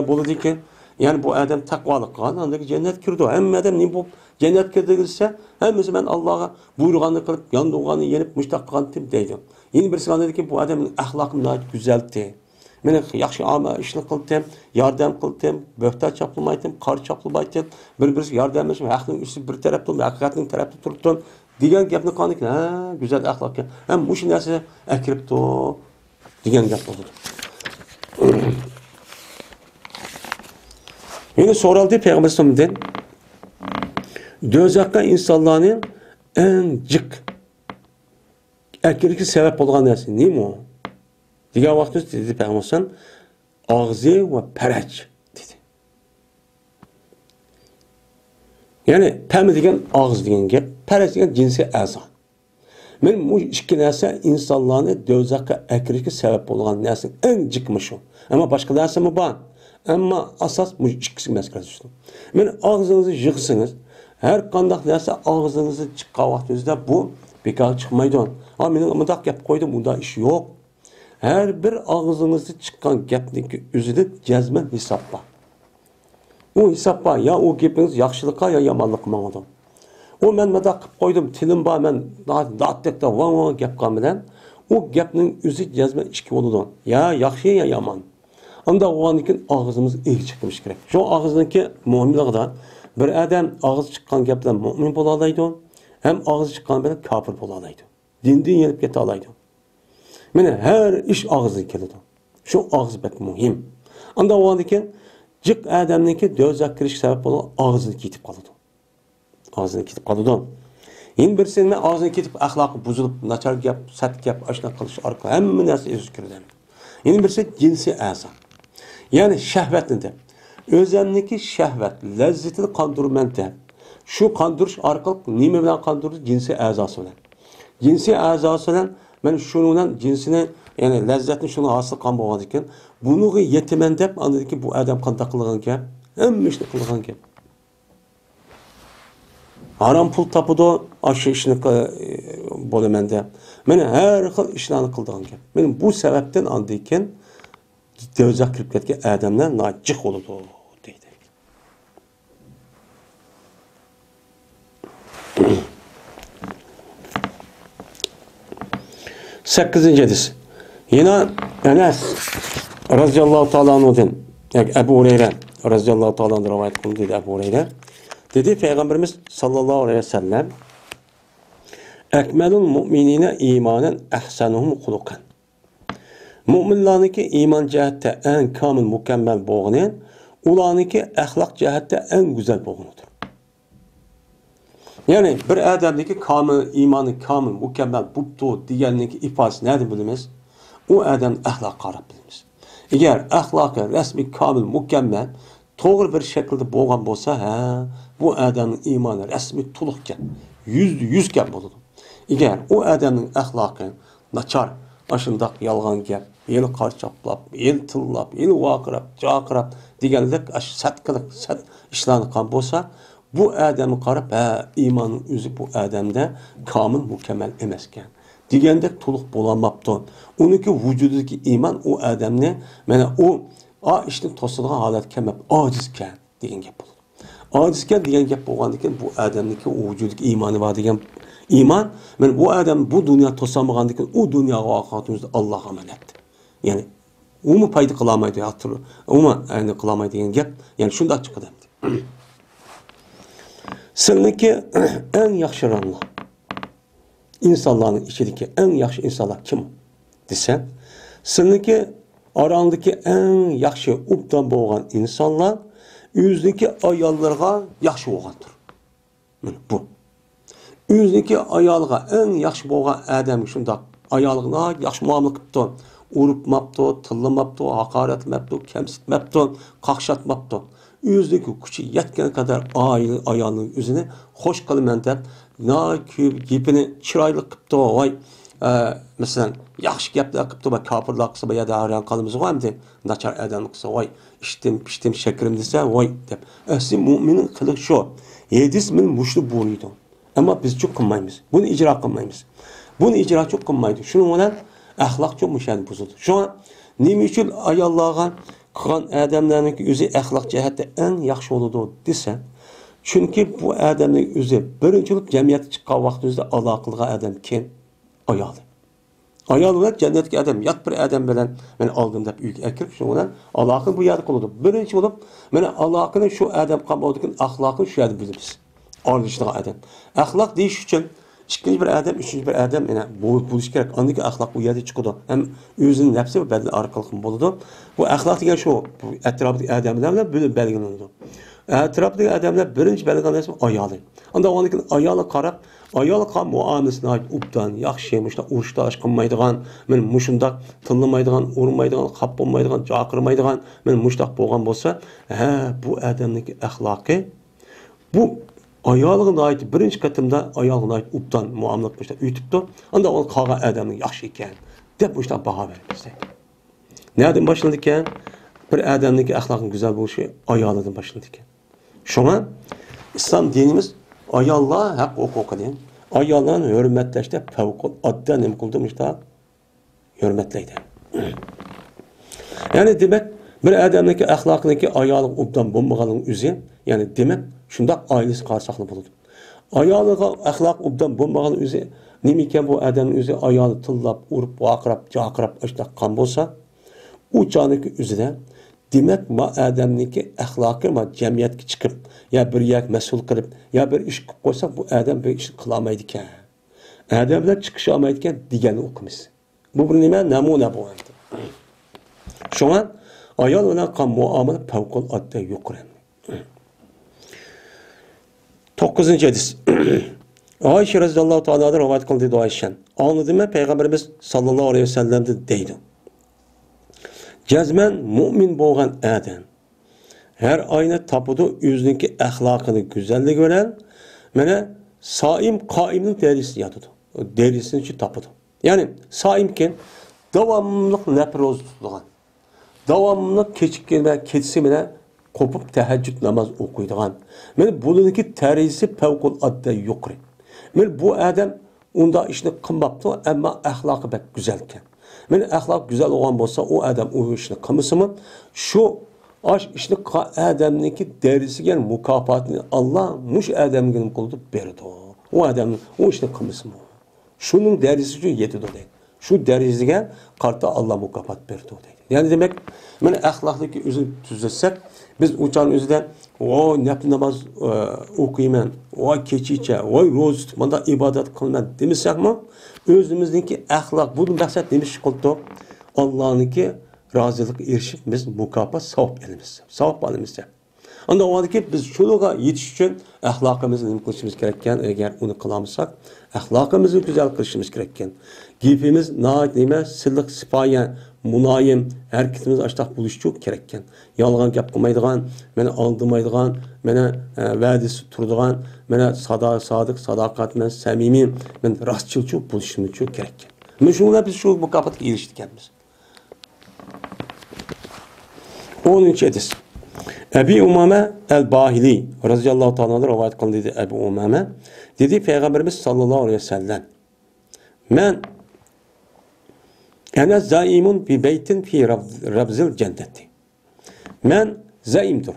bo'ladi ekan. Yani bu adam taqvoli qilgan, undagi cennet kirdi. Hamma adam ne bu cennet kirdi desa, hammasi men Allohga buyurganini qilib, yondirganini yenib mushtaq qilgandim deydi. Yeni birisi dedi ki bu adamın ahlakını güzeldi. Men yaxshi ishni qildim, yordam qildim, bo'xta chaplamaydim, qor chaplamaydim. Bir-birisi yordamlashib, haqning usti bir tarafda, haqiqatning tarafida turibdim degan gapni qildik. Ha, güzel axloqqa. Ham shu narsa akiribdi degan gap bo'ldi. Yine so'raldi Payg'ambardan do'zaxga insonlarning eng jiq erkeklik sebep bo'lgan narsa nima? Degan vaqtda dedi Payg'ambar og'zi va parach dedi. Ya'ni pami degan og'iz degan gap, parach degan jinsiy a'zo. Men bu ikki narsa insonlarni do'zaxga erkeklikka sabab bo'lgan narsa eng jiqmi shu. Ammo boshqa narsa mi bor? Ammo asos bu ikkisi masalasi. Men og'zingizni yig'sangiz, har qanday narsa og'zingizni chiqqan vaqtingizda bu bekar çıkmaydı. Ha benim mıdak gap koydum, bunda iş yok. Her bir ağzınızda çıkan gapniki üzüde cezmen hesapla. O hesapla ya o gapiniz yaxşılıkka ya yamanlık mağdı. O men mıdak koydum, tilim ba men dağıttıkta van gap qamilen o gapning üzü cezmen işki oludu. Ya yaxşı ya yaman. Anda o anikin ağzımız iyi çıkmış gerek. Şu ağzındaki mu'minlikda bir adam ağız çıkan gapdan mu'min bo'lalaydı. Hem ağzı çıkan böyle kafir bo'lalaydı. Dinden yenip kete alaydı. Mene her iş ağzı keledi. Şu ağız bek muhim. Anda o andiken jiq adamniki do'zaxga kirish sabab bo'lib ağzını ketib qoladi. Ağzını ketib qoladi. Yine birisinin ağzını ketib axloqi buzilib, nachar gap, sat gap, ashna qilish orqali hamma narsa o'zib kiradi. Yine birisi jinsiy a'zo. Yani shahvatni deb. O'zimniki shahvat, lazzatini qondirman deb. Şu kandırış arkalık nime bilen kandırış cinsi a'zosi bilen. Cinsi a'zosi bilen ben şunundan cinsine yani lezzetini şunu hasıl kan bo'lgan ekan. Bunu yetimen deb anladiki bu adam qanday qilgan gap, hamma ishni qilgan gap. Haram pul tapıdı, aşı ishni bo'laman deb. Meni har xil ishlarni qilgan gap. Men bu sebepten anlayken do'zax kirib ketgan odamlar nojiq bo'ladi deydi. 8. hadis. Yine Enes radıyallahu ta'ala anhu'dan, yani Ebu Hureyre radıyallahu ta'ala anhu rivayet kıldı dedi Ebu Hureyre. Dedi Peygamberimiz sallallahu aleyhi ve sellem Ekmelul mu'minine imanen ehsanuhum hulukan. Müminlarniki iman cihette en kamil mükemmel boğunu, ulaniki ahlak cihette en güzel boğunudur. Yani bir adamdaki kamil, imanı kamil, mükemmel, buptu diyenlik ifadesi nerede biliriz? O adam ahlak qarab biliriz. Eğer ahlakı resmi kamil, mükemmel, doğru bir şekilde boğan olsa, bu adamın imanı resmi tulukken, yüzken bulunur. Eğer o adamın ahlakı načar, aşındak yalgan gap, el qar chaplab, el tillab, el vaqirab, jaqirab deganlik satqiliq, ishlarni qilgan bo'lsa, bu adamı qarab, imanın özü bu adamda kamil, mükemmel emas ekan. Degandek to'liq bo'lamapti. Uniki vujudidagi iman o adamni mana o ishni to'silgan holat kelmab, ojizkan degan gap bo'ladi. Ojizkan degan gap bo'lgandan keyin bu adamniki o vujudidagi iymoni bor degan iman, men bu adam bu dunyo to'samagandan keyin u dunyoga oqibatimizda Alloh amanat. Ya'ni umi payda qilolmaydi, hatto umi ayni qilolmaydi degan gap, ya'ni shunday chiqadi. Sizniki en yaxshi ranlar. İnsanların içindeki en yaxshi insanlar kim desen, sizniki arandaki en yaxshi ubdan bo'lgan insanlar yüzdeki ayollarga yaxshi bo'lgandir. Mana bu. Yüzdeki ayolga en yaxshi bo'lgan adam shunday ayolga yaxshi muomala qilibdi. Uribmabdi, tillamabdi, haqoratlamabdi, kamsitmabdi, qaqshatmabdi. O'zidagi kuchi yetgan qadar ayolning o'zini xo'sh qilaman deb, gapini chiroyli qilibdi. Voy, masalan, yaxshi gaplar qilibdi va kofirlar qilsa bu yerda hayron qolamiz endi. Nachar odam qilsa, voy, pishtim shakrim desa, voy deb. Asli mo'minning qiliq shu. 7 mushli bo'ladi. Ammo biz çok qilmaymiz. Buni ijro qilmaymiz. Buni ijro çok qilmaydi. Shuning bilan axloq çok mushani buzildi. Shu nima uchun ayollarga qilgan odamlarning o'zi axloq jihatda eng yaxshi bo'ladi desa, chunki bu odamning o'zi birinchi bo'lib jamiyatga chiqqan vaqtimizda aloqa qilgan odam kim? Ayol. Ayol bilan jannatga odam, yot bir odam bilan men oldim deb uyga kirib, shu bilan aloqa bu yerda qiladi. Birinchi bo'lib, mana aloqani shu odam qilmaydigan axloqni shu yerda bilamiz. Anlaşılan adam. Ahlak deyiş için ikinci bir adam, üçüncü bir adam yani buluş gerek. Andaki ahlak bu yerde çıkıyordu. Hem özünün nefsi ve belli arkalıkın buludu. Bu ahlak diye şu, etrafındaki adamlarla böyle belirleniyordu. Etrafındaki adamlar birinci belirlenen ismi ayalı. Anda andaki ayalı karab, ayalı kan muamelesine ait uptan, yaxşıymış da uruşta aşkınmaydıgan, men muşundak tınlamaydıgan, urmaydıgan, kapılmaydıgan, cakırmaydıgan, men muştak boğan bolsa, bu adamdaki ahlakı, bu ayolga ait birinchi qatimda ayolga ait updan muomala qilishda uytibdi. Unda u qolgan odamning yaxshi ekan deb o'shdan baho beramiz. Nereden boshlanadi ekan? Bir odamning axloqi go'zal bo'lishi ayolidan boshlanadi ekan. Shunga islom dinimiz ayollar haq huquqini, ayollarni hurmatlashda favqulodda nima qildi? Hurmatlaydi. Ya'ni demak, bir odamning axloqiniki ayoli updan bo'lmaganning o'zi, ya'ni demak shunda ailesi qarsaqlı buludu. Ayoliga axloq obdan bo'lmagan o'zi nima ekan bu odamning o'zi ayoli tillab, urib, vaqirab, jaqirab ishlaqan bo'lsa, u joniki o'zida demak ma odamniki axloqi ma jamiyatga chiqib, ya bir yak mas'ul qilib, ya bir ish qilib qo'ysa, bu odam bir ish qila olmaydi ekan. Odamlar chiqisha olmaydi ekan deganni o'qimiz. Bu bir nima namuna bu endi. Shunga ayol bilan qilgan muomala favqulodda yuqori. 9. hadis. Ayşe radhiyallohu ta'aladan rivoyat qildi dedi Ayşe. Anladımı Peygamberimiz sallallohu aleyhi ve sellem deydi. Cazmen mu'min bo'lgan adam her ayna tapudu o'ziniki axloqini go'zallik bilan mana soim qoimning derisini yotadi. Derisini chi tapudu. Ya'ni soim kim? Davomli nafroz tutadigan. Davomli kechasi bilan qo'pib tahajjud namoz o'qiydigan. Mana buniki tarisi favqulodda yuqori. Men bu odam unda ishni qilmabdi, ammo axloqi bak go'zal ekan. Men axloq go'zal bo'lgan bo'lsa, u odam u ishni qilmasimi, shu ishni odamniki darisiga mukofotini Alloh mush odamga qildi berdi. U odam u ishni qilmasimi, shuning darisi uchun yetadi deydi. Şu dereceye karta Allah mukafat berdi deydi. Yani demek men axloqdagi o'zini tuzatsak, biz uçan o'zidan o nafl namoz o'qiyman, o kechicha, o ro'za tutib, manda ibodat qilman demasakmi, o'zimizniki axloq bu maqsad nima ish qildi? Allohniki rozilikka erishib biz mukofot savob olamiz. Savob olamiz. Onda oldiki biz şuluğa yetiş için ahlakımızı qilishimiz kerakkan, eğer onu qilamasak, ahlakımızı güzel qilishimiz kerakkan. Gipimiz nima silliq sipoya, munoyim, harakatimiz ashtaq bo'lishi kerakkan. Yolg'on gap qilmaydigan, meni aldamaydigan, meni va'dasi turadigan, meni sodiq, sadoqatman, samimiy, men rostchil bo'lishimiz kerakkan. Mana shunga biz shu mukofotga erishdik ekanmiz. 10. hadis. Ebu Umame el-Bahili radıyallahu ta'ala rivayet kıldı dedi Ebu Umame. Dedi Peygamberimiz sallallahu aleyhi ve sellem. Men ana zaimun fi beytin fi rabzil cenneti. Men zaimdir.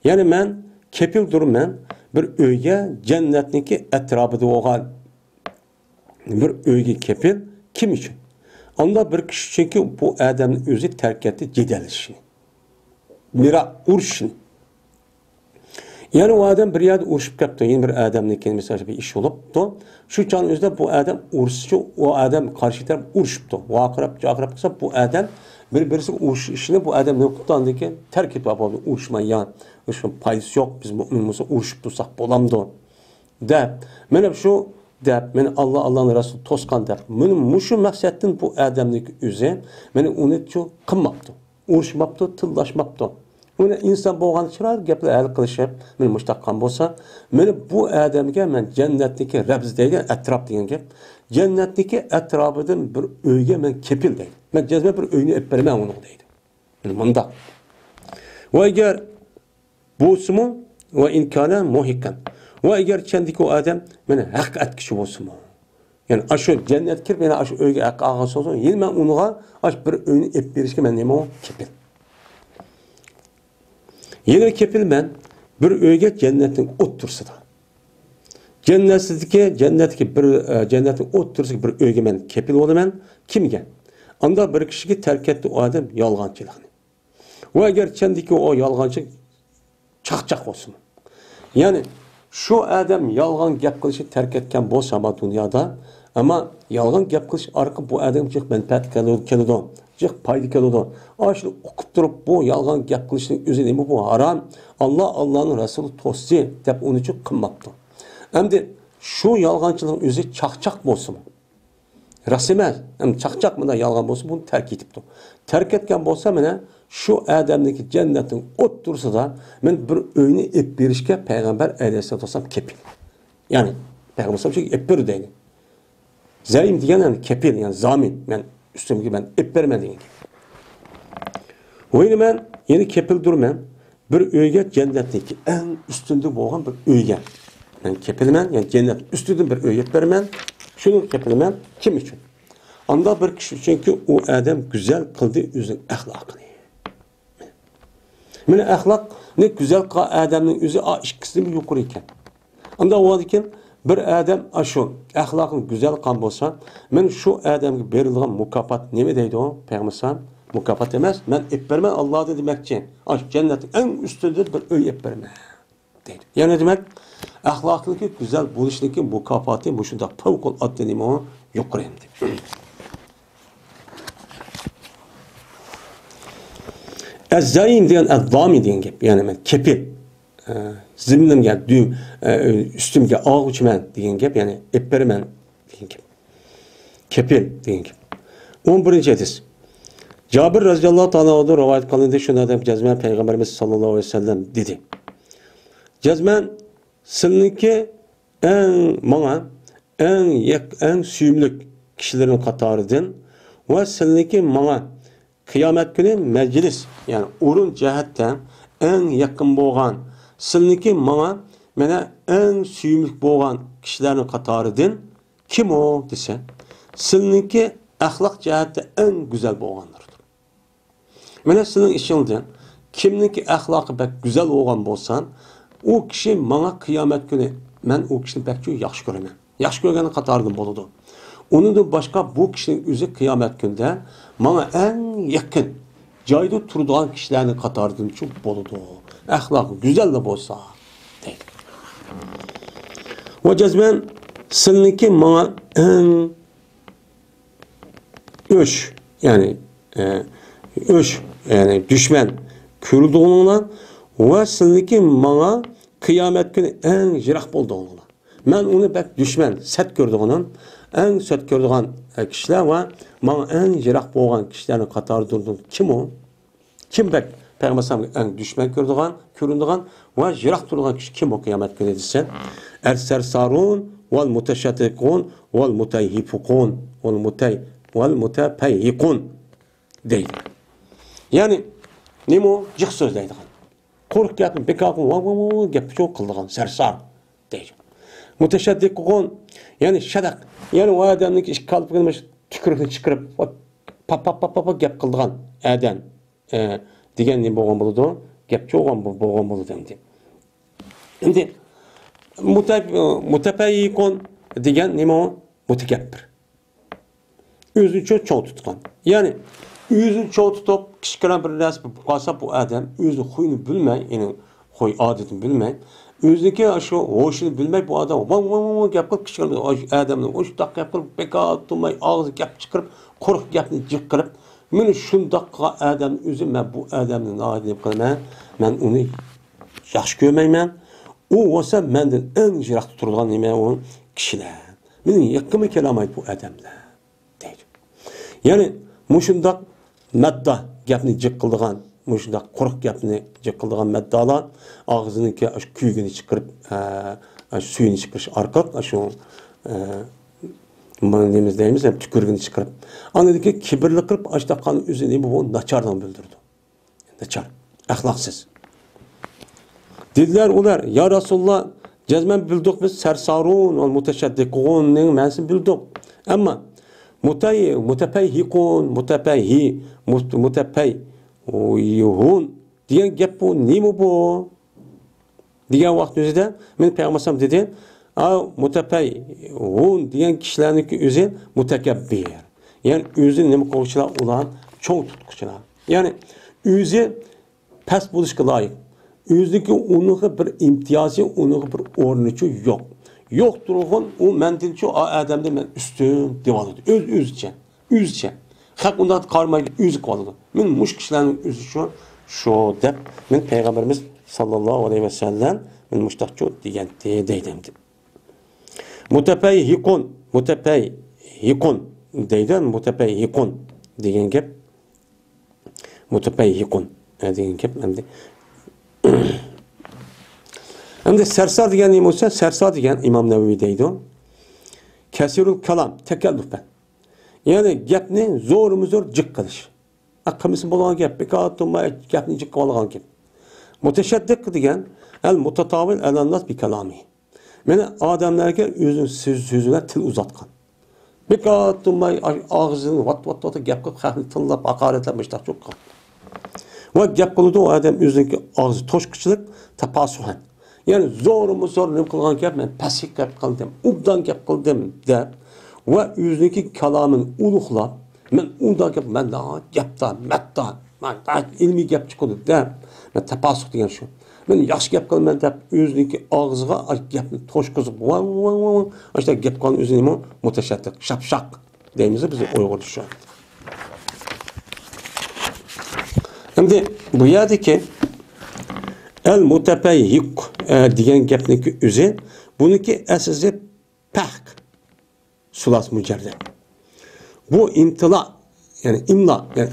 Yani men kepildir men bir öyge cennetniki etrafıda olan bir öyge kepil kim için? Onda bir kişi çünkü bu adamın özü terk etti cedelişini. Mira urşun. Yani o adam bir yerde urşup kaptı. Yine bir adamın mesela bir iş olup da şu can özde bu adam urşu, o adam karşı taraf urşuptu. Vakırap, cakırap kısa bu adam birisi urş işini bu adam ne kutlandı ki terk et babamı urşmayan. Urşun payısı yok. Biz müminimize urşup dursak bolamdı. De. Benim şu deb, meni Allah'ın Resulü tosqan deb, meni mushu maqsaddan bu adamning o'zi meni uni qilmabdi. Urushmabdi, tillashmabdi. Uni inson bo'lgan chiroyli gaplar hal qilishib, meni mushtaqan bo'lsa, meni bu odamga men jannatniki rabz degan atrof degan gap. Jannatniki atrofidan bir uyga men kepil deydi. Men jazma bir uyni olib beraman uni deydi. Bunda. Va agar bo'lsa va inkana muhikan. Va agar chandiki o odam meni haq atkishi bo'lsa, yani aşu cennet kirip yani aşu öyge ağası olsun. Yine ben onunla aş bir öyünü ep berişke ben neyim o? Kepil. Yine kepil ben bir öyge cennetin ot tursa da. Cennetteki bir cennetin ot tursa bir öyge ben kepil oldu ben. Kimge? Anda bir kişi terk etti o adam yalgancılığını. O eğer kendiki o yalgancılık çak olsun. Yani şu adam yalgan gap kılışı terk etken bolsa ama dünyada ama yalgan gap kılışı arka bu adam çık menfaat keledi. Çık paydı keledi. Aşırı okup durup bu yalgan gap kılışının üzerine bu haram. Allah'ın Resulü tosti dep onu çok kılmaptı. Hem de şu yalgancılığın üzeri çak bolsun. Rasimez. Hem çak mı da yalgan bolsun bunu terk etipti. Terk etken bolsa mene şu adamdaki cennetin ot dursa da men bir öyünü ep berişke Peygamber aleyhissalatu vesselam kepil. Yani Peygamber sallallahu aleyhi ve sellem ep beri deydi. Zayim diyen yani kepil yani zamin. Ben üstümdeki ben ep bermen deyin. O yine ben yeni kepil durmen bir öyge cennetteki en üstünde boğan bir öyge. Ben kepilmen yani cennet üstünde bir öyge bermen. Şunu kepilmen kim için? Anda bir kişi çünkü o adam güzel kıldı üzün ahlakını. Mene ahlak ne güzel adamın üzü ikisi mi yukarı iken. Anda o iken bir adam aşu ahlakın güzel kan bolsa, men şu adamga berilgan mukafat neme deydi o? Peygamber mukafat demez. Men ep bermen Allah'a demekçi. Aş cennetin en üstünde bir öy ep bermen deydi. Yani demek ahlaklıki güzel buluşdaki mukafatı bu şunda fevkul addenimi o yukarı indi. Ez-zayim diyen ez-zami diyen gap. Yani ben kepil. Zimlimge, üstümge ağ uçmen diyen gap. Yani epperimen diyen gap. Kepil diyen gap. 11. hadis. Cabir radıyallahu ta'ala odur rivayet kılındı şuna da cezmen Peygamberimiz sallallahu aleyhi ve sellem dedi. Cezmen sizinki en süyümlük kişilerin katarıdın ve sizinki bana kıyamet günü meclis yani urun cihetten en yakın boğan sizinki bana en süyümlük boğan kişilerin katarıdın kim o dese sizinki ahlak cihette en güzel boğanlardır. Mene sizin işinizden kimninki ahlakı pek güzel boğan bolsan o kişi bana kıyamet günü ben o kişinin pek yaxşı göremem. Yaxşı görgenin katarıdın boludu. Onun da başka bu kişinin üzü kıyamet günde bana en yakın cayda turduğun kişilerin katarıdın çok boludu. Ahlakı güzel de bolsa değil. O cezmen sizinki bana en yani düşman kürüldüğünden ve sizinki bana kıyamet günü en jirak bulduğundan. Ben onu pek düşman, set gördüğünden en set gördüğün kişiler ve bana en jirak boğan kişilerin katarı durduğun kim o? Kim pek Peygamber en düşman göründüğün ve jirak durduğun kişi kim o kıyamet günü desen? Er-sersarun vel muteşatikun vel muteyhifukun vel mutepeyhikun değil. Yani ne o? Cık sözleydi. Kork yapın, bekakın, gap çok kıldığın sersar değil. Muteşaddikun yani şadak. Yani o adamın iş kalıp gelmiş tükürükünü çıkarıp pap gap kıldığın adam diyen ne boğan buludu? Gap çok boğan buludu dendi. Şimdi mutepeyhikun diyen ne o? Mutekebbir. Özünü çok çoğu tutkan. Yani özünü çoğu tutup kişilerin bir resmi kalsa bu adam özü huyunu bilmey, yani huy adetini bilmey. Özdeki aşı hoşunu bilmey bu adam van yapıp kişilerin adamın hoş dak yapıp beka tutmay ağzı yap çıkarıp kork yapını çıkarıp men şundak adam özü ben bu adamın adetini bilmey. Ben onu yaxşı görmeymen. O olsa menden en jirak tuturulgan neme o kişiler. Mening yiqqimi kelamaydi bu odamlar deydi. Ya'ni mushundaq madda gapni jiq qildigan, mushundaq quruq gapni jiq qildigan maddalar og'ziniki shu kuygini chiqarib, suyini chiqarish orqali shu nimiz deymiz, tükürgini chiqarib, anadaki kibrli qilib ashtaqan o'zini bu nachardan bildirdi. Nachar, axloqsiz. Dediler ular, ya Rasulullah, cezmen bildik biz sersarun ve muteşeddikunun ma'nosini bildik. Ama mutepeyhikun, mutepeyhun diyen gap bu, nima bu? Diyen vaqt o'zida men Peygamber dedi, mutepeyhun diyen kişilerninki o'zi mutakabbir. Yani o'zi nima qiluvchilar ular cho'ng tutquchilar. Yani o'zi past bo'lishga loyiq. O'zidagi unuga bir imtiyozi, unuga bir o'rnichi yo'q. Yo'q turg'un u mendan shu odamda men ustun deb oladi. O'zicha. Haq undan qarmaydi, o'zi qoladi. Men mush kishilarning o'zi shu deb men payg'ambarimiz sallallohu alayhi vasallam men mushtaqchu degan deydi. Mutapayhikun deydi, mutapayhikun degan gap. Mutapayhikun degan gap endi hem de sersar diyen neyim olsa, sersar diyen İmam Nevevi deydi o. Kesirul kalam, tekellüfen. Yani gapni zor cık kılış. Akkamisi bolan gap, bekatuma gapni cık kıvalıgan gap. Muteşeddik diyen, el mutatavil el anlat bir kalami. Yani adamlarga özün sözüne til uzatkan. Bekatuma ağzını vat gap kılıp, xalqni tınlap, hakaretlemişler çok kal. Ve gap kılıdı o adam özündeki ağzı toşkuçılık, tapasuhan. Yani zor ne kılgan gap, ben pasik gap kıldım, ubdan gap kıldım der. Ve özündeki kalamın uluqlap, ben uda gap, ben daha gapta, metta, ben ilmi gap çıkıldı der. Ben tapasuk diyen şu. Ben yaş gap kıldım ben der, özündeki ağzıga gapni toşkuzup, işte gap kılın özündeki muteşeddik, şapşak deyimizi bize uyguladı şu an. Şimdi bu yerdeki el mutepeyhik diyen gapniki özü, bununki esası pahk sulas mücerred. Bu imtila, yani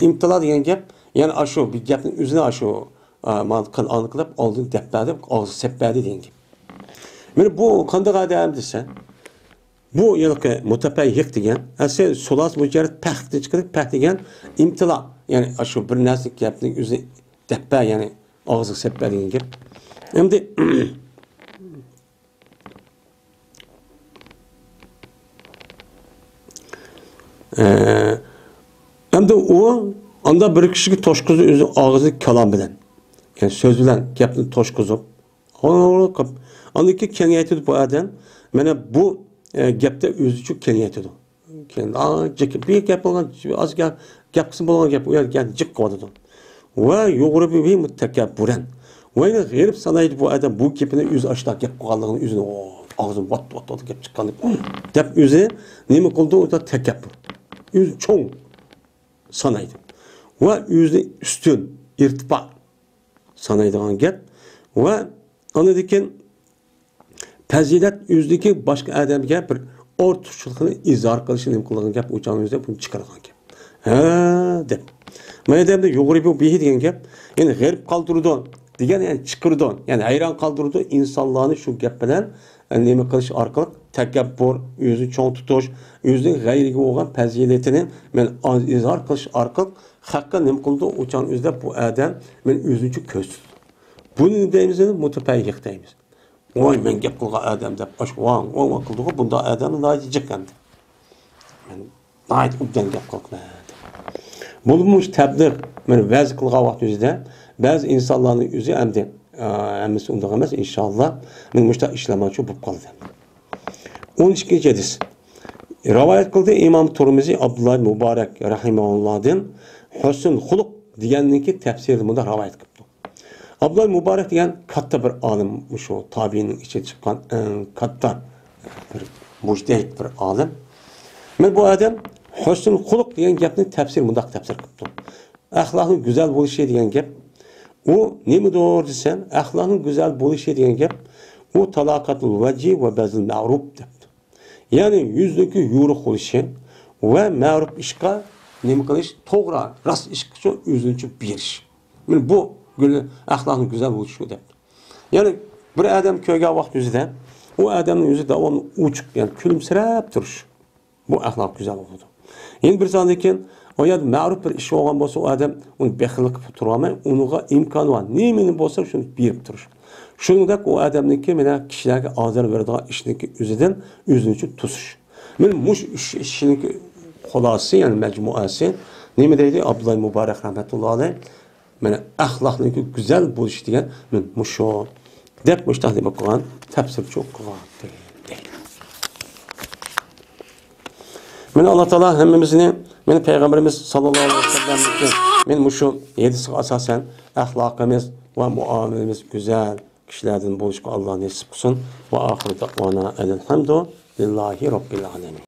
imtila diyen gap, yani aşu bir gapın özüne aşu anıkılıp aldığın deplerde ağzı sepperde diyen gap. Yani bu kandık adem dese, bu yılki mutepeyhik diyen, esası sulas mücerred pahk'te çıkırıp pahk diyen imtila. Yani aşu bir neslik yaptık üzü deppe yani ağzı seppelin gibi. Hem de hem de o anda bir kişi toşkuzu üzü ağzı kalam bilen. Yani söz bilen yaptık toşkuzu. Andaki keniyetidir bu adam. Bana bu gapta özü çok keniyetidir. Bir gap olan az gap kısım olan gap yani cık kovadı. Ve yuğru bir mutekabburen. Ve yine gırip sanaydı bu adam bu gapini yüz açtı gap kovalığının yüzüne ağzını vat gap çıkan dep yüzü nemi kıldı o da tekabbur. Yüz çoğun sanaydı. Ve yüzü üstün irtifa sanaydı gap ve anladıkken fazilet yüzdeki başka adamga bir ortuçluğunu izhar qilishini qilgan gap o'chog'ingizda buni chiqargan gap. Ha deb. Mana demde yuqori bu bihi degan gap, yani g'arib qoldirdi degan, yani chiqirdi, yani hayron qoldirdi insonlarni shu gap bilan nima qilish orqali takabbur, o'zini cho'ng tutish, o'zining g'ayriga bo'lgan fazilatini men izhor qilish orqali haqqa nima qildi o'chog'ingizda bu odam men o'zicha ko'z tutdi. Buni deymiz, mutapayyiq deymiz. Oy men gap qilgan odam deb ashvon qildi, bunda odamni noyati chiqqandi. Men noyati ubdan gap qilgan. Bulmuş təbliğ, men vəz qılğa vaxt özüdə bəzi insanların özü əmdi, əmisi undaq emas inşallah men müştaq işləmək üçün bu qaldı. 12-ci hadis. Rivayet qıldı İmam Tirmizi Abdullah Mübarək rahimehullah'dan husn xuluq deganninki təfsirini bunda rivayet qıldı. Abdullah Mübarək degan katta bir alim, şu tabiinin içi çıqqan katta bir mujtehid bir alim. Men bu adam husn xuluq degan gapni tafsir mundaq tafsir qilibdi. Axloqning go'zal bo'lishi degan gap, u nimadir desam, axloqning go'zal bo'lishi degan gap, u talaqatul vajhi va bazil ma'ruf debdi. ya'ni yuzligi yo'riq bo'lishi va ma'ruf ishga nima qilish, to'g'ri, rost ish uchun o'zini berish. Mana bu axloqning go'zal bo'lishi deb. Ya'ni bir odam ko'rgan vaqt o'zida u odamning o'zi davomli uchiq, ya'ni kulimsirab turish. Bu axloq go'zal bo'ladi. Endi bir sondan keyin o yerda ma'ruf bir ish olgan bo'lsa, u odam uni bexillik qilib turolmay, unga imkon var. Nimani bo'lsa shuni berib turish. Shuningdek u odamniki mana kishilarga ozor beradigan ishniki o'zidan o'zini uchun tusish. Mana mush ishniki xulosasi, ya'ni majmuasi nima deydi Abdullah Muborak rahmatullohi alayh? Mana axloqniki go'zal bo'lish degan men musho deb mushtaq deb qo'ygan tafsirchi o'qigan. Mana Alloh taolo hammamizni, meni payg'ambarimiz sallallohu alayhi vasallamga men mushu 7siga asosan axloqimiz va muomalamiz go'zal kishilardan bo'lishga Alloh nasib qilsin. Va oxirida ona alhamdu lillahi robbil alamin.